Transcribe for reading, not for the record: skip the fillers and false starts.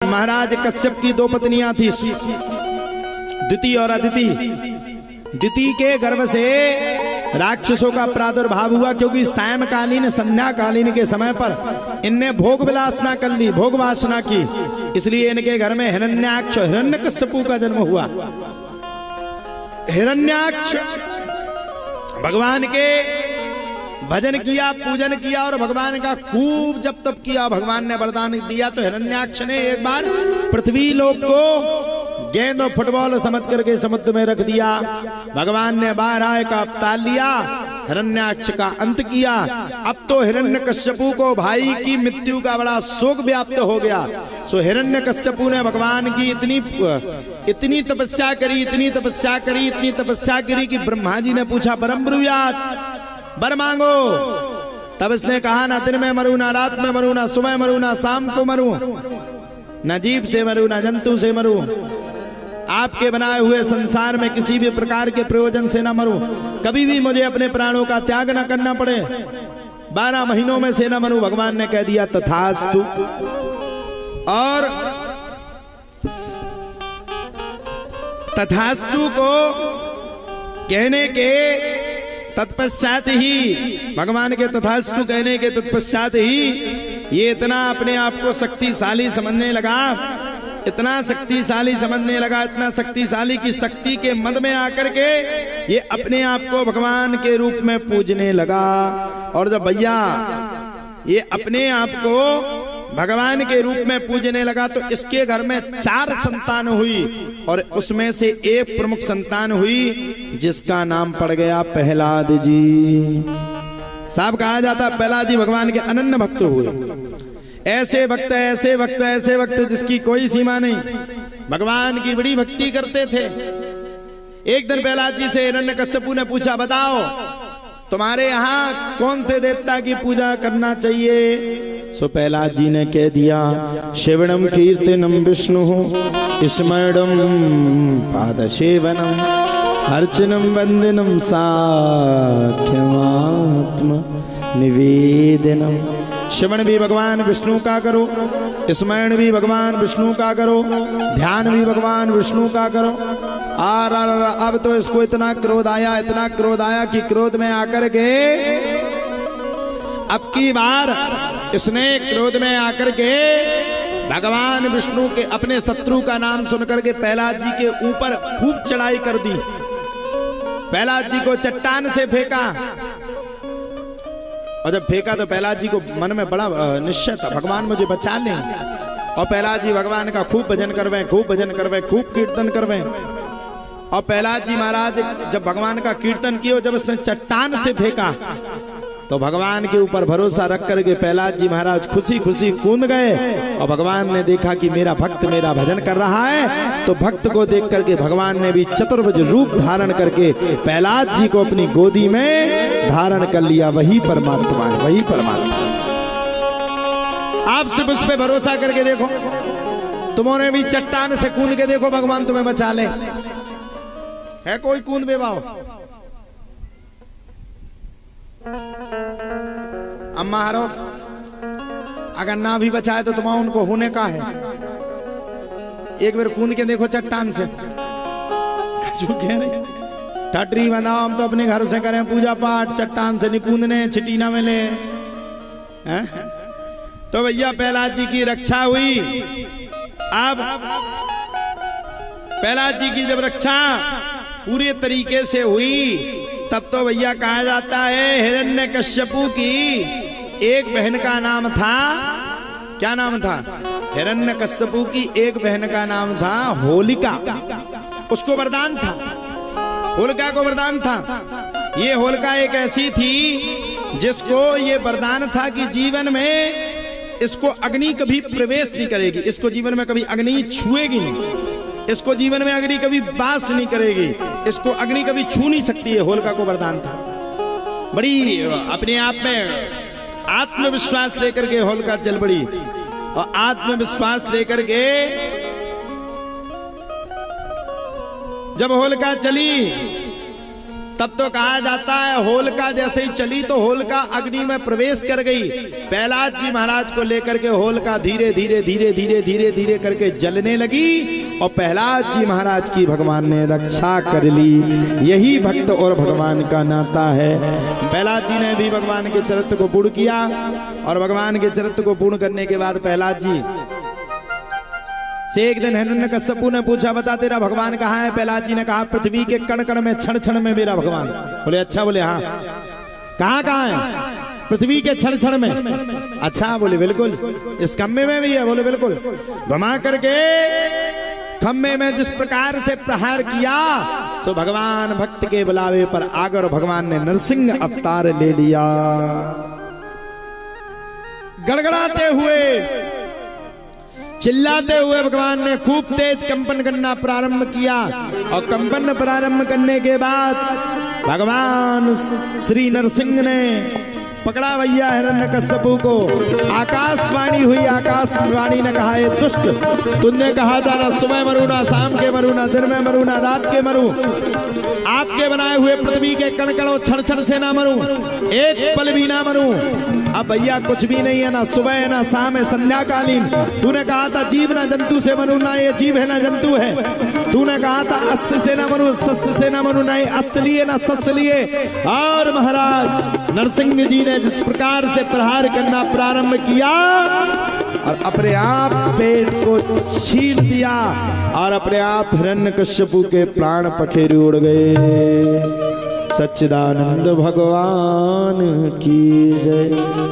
महाराज कश्यप की दो पत्नियां थी, दिति और अदिति। दिति के गर्भ से राक्षसों का प्रादुर्भाव हुआ, क्योंकि सायंकालीन संध्याकालीन के समय पर इनने भोग विलासना कर ली, भोग वासना की, इसलिए इनके घर में हिरण्याक्ष हिरण्यकश्यपु का जन्म हुआ। हिरण्याक्ष भगवान के भजन किया, पूजन किया और भगवान का खूब जब तप किया। भगवान ने वरदान दिया तो हिरण्याक्ष ने एक बार पृथ्वी लोक को गेंद और फुटबॉल समझ करके समुद्र में रख दिया। भगवान ने बारह का अवतार लिया, हिरण्याक्ष का अंत किया। अब तो हिरण्यकश्यपु को भाई की मृत्यु का बड़ा शोक व्याप्त हो गया। सो हिरण्यकश्यपु ने भगवान की इतनी तपस्या करी, इतनी तपस्या करी, इतनी तपस्या करी कि ब्रह्मा जी ने पूछा परम ब्रूयात वर मांगो। तब इसने कहा ना दिन में मरूं, ना रात में मरूं, ना सुबह मरूं, ना शाम को मरूं, ना जीव से मरूं, ना जंतु से मरूं, आपके बनाए हुए संसार में किसी भी प्रकार के प्रयोजन से ना मरूं, कभी भी मुझे अपने प्राणों का त्याग ना करना पड़े, 12 महीनों में से ना मरूं। भगवान ने कह दिया तथास्तु। और तथास्तु को कहने के तत्पश्चात ही, भगवान के तथास्तु कहने के तत्पश्चात ही ये इतना अपने आप को शक्तिशाली समझने लगा, इतना शक्तिशाली समझने लगा, इतना शक्तिशाली की शक्ति के मद में आकर के ये अपने आप को भगवान के रूप में पूजने लगा। और जब भैया ये अपने आप को भगवान के रूप में पूजने लगा तो इसके घर में 4 संतान हुई और उसमें से एक प्रमुख संतान हुई जिसका नाम पड़ गया प्रहलाद जी। साहब कहा जाता प्रहलाद जी भगवान के अनन्य भक्त हुए। ऐसे भक्त, ऐसे भक्त, ऐसे भक्त जिसकी कोई सीमा नहीं, भगवान की बड़ी भक्ति करते थे। एक दिन प्रहलाद जी से हिरण्यकश्यपु ने पूछा, बताओ तुम्हारे यहाँ कौन से देवता की पूजा करना चाहिए? सो प्रहलाद जी ने कह दिया, श्रवणम कीर्तनम विष्णु स्मरणम पादसेवनम अर्चनम वंदनम साख्यमात्म निवेदनम। श्रवण भी भगवान विष्णु का करो, स्मरण भी भगवान विष्णु का करो, ध्यान भी भगवान विष्णु का करो। और अब तो इसको इतना क्रोध आया, इतना क्रोध आया कि क्रोध में आकर के अब की बार इसने क्रोध में आकर के भगवान विष्णु के अपने शत्रु का नाम सुनकर के प्रहलाद जी के ऊपर खूब चढ़ाई कर दी। प्रहलाद जी को चट्टान से फेंका और जब फेंका तो प्रहलाद जी को मन में बड़ा निश्चय था, भगवान मुझे बचा लें। और प्रहलाद जी भगवान का खूब भजन करवे, खूब भजन करवे, खूब कीर्तन करवे। और प्रहलाद जी महाराज जब भगवान का कीर्तन किया, जब उसने चट्टान से फेंका तो भगवान के ऊपर भरोसा रख करके प्रहलाद जी महाराज खुशी खुशी कूद गए। और भगवान ने देखा कि मेरा भक्त मेरा भजन कर रहा है, तो भक्त को देख करके भगवान ने भी चतुर्भुज रूप धारण करके प्रहलाद जी को अपनी गोदी में धारण कर लिया। वही परमात्मा है, वही परमात्मा। आप सिर्फ उस पर भरोसा करके देखो, तुमने भी चट्टान से कूद के देखो, भगवान तुम्हें बचा ले। है कोई कूद बेबाओ? अम्मा हरो अगर ना भी बचाए तो तुम्हारा उनको होने का है। एक बार कूद के देखो चट्टान से। टटरी बनाओ, हम तो अपने घर से करें पूजा पाठ, चट्टान से नहीं कूदने, छिटी ना मिले। तो भैया प्रहलाद जी की रक्षा हुई। अब प्रहलाद जी की जब रक्षा पूरे तरीके से हुई, तब तो भैया कहा जाता है हिरण्यकश्यपु की एक बहन का नाम था, क्या नाम था? हिरण्यकश्यपु की एक बहन का नाम था होलिका। उसको वरदान था, होलिका को वरदान था। ये होलिका एक ऐसी थी जिसको ये वरदान था कि जीवन में इसको अग्नि कभी प्रवेश नहीं करेगी, इसको जीवन में कभी अग्नि छुएगी नहीं, इसको जीवन में अग्नि कभी बास नहीं करेगी, इसको अग्नि कभी छू नहीं सकती है। होलिका को वरदान था। बड़ी अपने आप में आत्मविश्वास लेकर के होलिका चल पड़ी और आत्मविश्वास लेकर के जब होलिका चली तब तो कहा जाता है होलिका जैसे ही चली तो होलिका अग्नि में प्रवेश कर गई। प्रहलाद जी महाराज को लेकर के होलिका धीरे धीरे धीरे धीरे धीरे धीरे करके जलने लगी और प्रहलाद जी महाराज की भगवान ने रक्षा कर ली। यही भक्त और भगवान का नाता है। प्रहलाद जी ने भी भगवान के चरित्र को पूर्ण किया और भगवान के चरित्र को पूर्ण करने के बाद प्रहलाद जी से एक दिन हिरण्यकश्यपु ने पूछा, बता तेरा भगवान कहाँ है? प्रहलाद जी ने कहा, पृथ्वी के कण कण में क्षण क्षण में मेरा भगवान। बोले अच्छा? बोले हाँ। कहाँ कहाँ है? पृथ्वी के क्षण क्षण में। अच्छा? बोले बिल्कुल। इस खम्भे में भी है? बोले बिल्कुल। घुमा करके खम्भे में जिस प्रकार से प्रहार किया सो भगवान भक्त के बुलावे पर आकर भगवान ने नरसिंह अवतार ले लिया। गड़गड़ाते हुए चिल्लाते हुए भगवान ने खूब तेज कंपन करना प्रारंभ किया और कंपन प्रारंभ करने के बाद भगवान श्री नरसिंह ने पकड़ा भैया हिरण्यकश्यपु को। आकाशवाणी हुई, आकाशवाणी ने कहा, ये दुष्ट, तुमने कहा था ना सुबह मरू ना शाम के मरू ना दिन में मरू ना रात के मरू, आपके बनाए हुए पृथ्वी के कण कण क्षण क्षण से ना मरू, एक पल भी ना मरू। अब भैया कुछ भी नहीं है, ना सुबह है ना शाम है, संध्या कालीन। तूने कहा था जीव ना जंतु से मरू, ना ये जीव है ना जंतु है। तूने कहा था अस्त्र से ना मरू, शस्त्र से ना मरू, ना ये अस्त्र लिए ना शस्त्र लिए। और महाराज नरसिंह जी ने जिस प्रकार से प्रहार करना प्रारंभ किया और अपने आप पेट को छीन दिया और अपने आप हिरण्यकश्यपु के प्राण पखेरु उड़ गए। सच्चिदानंद भगवान की जय।